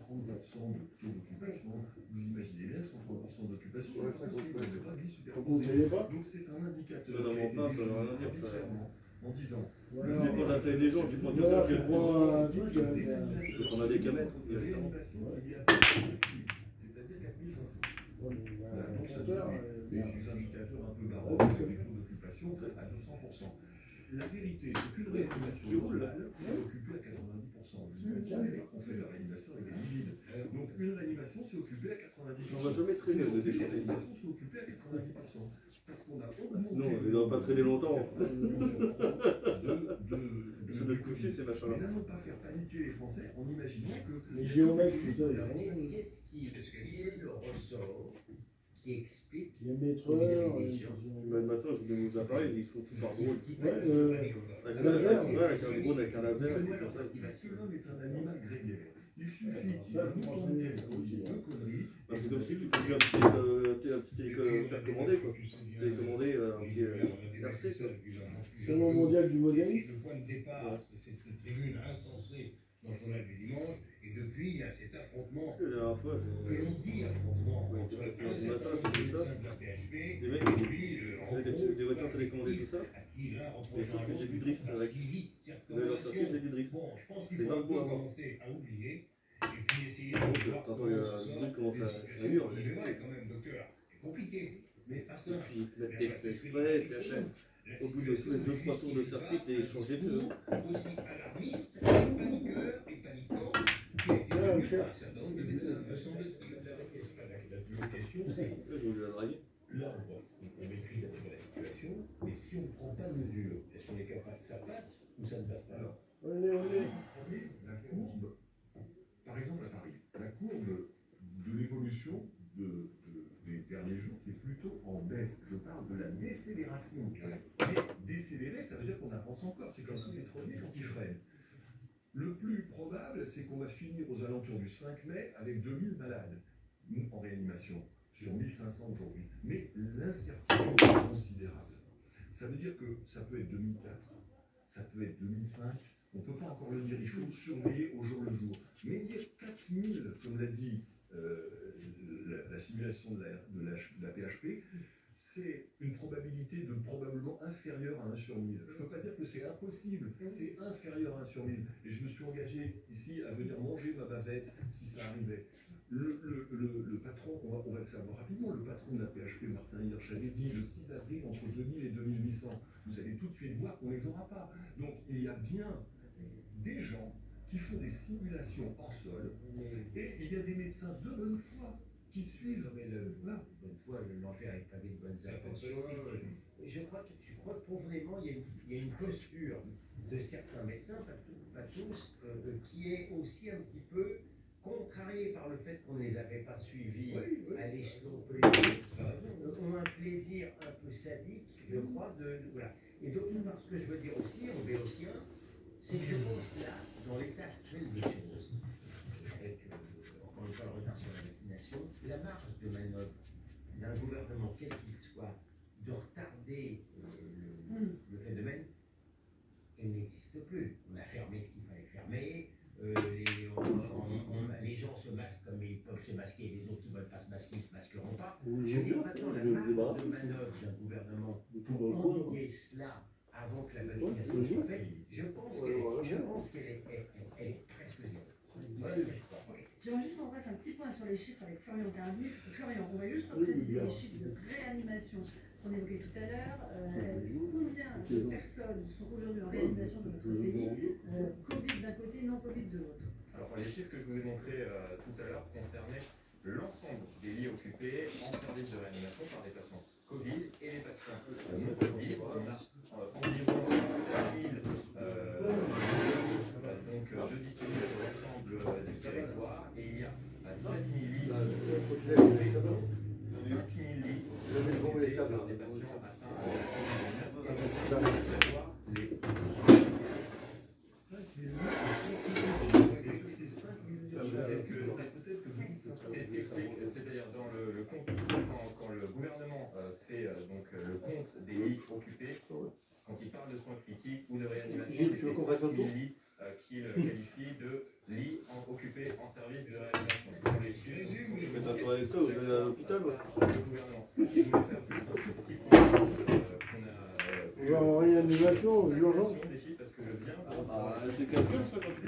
30% de taux d'occupation, vous imaginez bien que 130% d'occupation, c'est pas possible, on n'est pas vie superposée. Donc c'est un indicateur qui a été défini arbitrairement en disant... Ça dépend de la taille des gens, tu prends quelqu'un qui est grand, on a des camètres. Réanimation, il y a c'est-à-dire 4500. Voilà, donc ça donne des indicateurs un peu baroques, des taux d'occupation à 200%. La vérité, c'est qu'une réanimation normale, c'est occupé à 90%. Vous imaginez qu'on fait la réanimation avec des livides. Donc une réanimation, c'est occupé à 90%. On va jamais traîner de déchanter. Une réanimation, c'est occupé à 90%. Parce qu'on a augmenté... Non, il ne doit pas traîner longtemps. C'est de pousser ces machins-là. Mais n'allons pas faire paniquer les Français en imaginant que... Les géomètres, tout ça, qu'est-ce qui est le ressort qui explique les maîtreurs, maintenant c'est des nouveaux appareils, ils font tout par drone. Avec un laser, avec un drone, avec un laser. Parce que l'homme est un animal grégaire. Il suffit qu'il y ait un mouton de caisse aussi deux conneries. C'est comme si tu conduis un petit télécommandé, quoi. Télécommandé, un petit RC, quoi. Salon mondial du modernisme. Le point de départ, c'est cette tribune insensée dans le journal du dimanche, et depuis, il y a cet affrontement, La dernière fois, que l'on dit affrontement, entre un certain nombre de médecins de la PHP, et puis des voitures télécommandées, tout ça. à qui l'un Et reproche sauf que c'est du drift avec. Vous avez leur circuit, c'est du drift. Bon, je pense qu'il C'est faut dans un le peu bois, commencer à oublier, et puis essayer de Donc, voir t'entends comment le ça sort. bruit, comment ça hurle. Il est vrai quand même, docteur, c'est compliqué, mais pas Et ça. puis, tu mets tes exprès, tu achètes. Au bout de tous les 2-3 tours de circuit, tu les changes les pneus. Aussi alarmiste, paniqueur et paniquant, qui a été tenu par un certain nombre de médecins. Me semble-t-il, la plus grande question, c'est Je voulais la draguer. là, on maîtrise un peu la situation, mais si on ne prend pas de mesure, est-ce qu'on est capable que ça passe ou ça ne passe pas? La courbe, par exemple à Paris, la courbe de l'évolution des derniers jours est plutôt en baisse. Je parle de la décélération. Mais décélérer, ça veut dire qu'on avance encore. C'est comme si les trottinettes quand ils freinent. Le plus probable, c'est qu'on va finir aux alentours du 5 mai avec 2000 malades en réanimation, sur 1500 aujourd'hui. Mais l'incertitude est considérable. Ça veut dire que ça peut être 2004, ça peut être 2005. On ne peut pas encore le dire, il faut surveiller au jour le jour. Mais dire 4000, comme l'a dit la simulation de la PHP, c'est une probabilité de probablement inférieure à 1 sur 1000. Je ne peux pas dire que c'est impossible, c'est inférieur à 1 sur 1000. Et je me suis engagé ici à venir manger ma bavette si ça arrivait. Le patron, on va le savoir rapidement, le patron de la PHP, Martin Hirsch, avait dit le 6 avril entre 2000 et 2800. Vous allez tout de suite voir qu'on ne les aura pas. Donc il y a bien des gens qui font des simulations hors sol, et il y a des médecins de bonne foi qui suivent. Mais bonne foi, l'enfer est pavé de bonnes intentions. Je crois que profondément, il y a une posture de certains médecins, pas tous, qui est aussi un petit peu contrariée par le fait qu'on ne les avait pas suivis à l'échelon politique. On a un plaisir un peu sadique, je crois, voilà. Et d'autre part, ce que je veux dire aussi, en béotien, c'est que je pense là, dans l'état actuel des choses, avec encore une fois le retard sur la vaccination, la marge de manœuvre d'un gouvernement, quel qu'il soit, de retarder le phénomène, elle n'existe plus. On a fermé ce qu'il fallait fermer, les gens se masquent comme ils peuvent se masquer, les autres qui ne veulent pas se masquer ne se masqueront pas. Je dis maintenant la marge de manœuvre d'un gouvernement pour endiguer cela avant que la vaccination soit faite, je pense qu'elle est presque zéro. J'aimerais juste qu'on fasse un petit point sur les chiffres avec Florian Tardif. Florian, on va juste repréciser les chiffres de réanimation qu'on évoquait tout à l'heure. Combien de personnes sont aujourd'hui en réanimation dans notre pays, Covid d'un côté, non Covid de l'autre? Alors les chiffres que je vous ai montrés tout à l'heure concernaient l'ensemble des lits occupés en service de réanimation par des patients Covid et les patients non Covid. On a environ 7000 de disponibles sur l'ensemble du territoire, et il y a 7000 lits occupés, 5000 lits occupés par des patients atteints c'est ce qui explique, c'est-à-dire dans le compte, quand le gouvernement fait donc le compte des lits occupés, quand il parle de soins critiques ou de réanimation, c'est 5000 lits qu'il qualifie de lits occupés en service services de réanimation sur les chiffres. Mais t'as avec ça, vous allez à l'hôpital, ouais. Le gouvernement. Je voulais faire juste un tout petit point qu'on a. On va en réanimation, urgence. Des chiffres parce que je viens. Ah, c'est calcul ça quand tu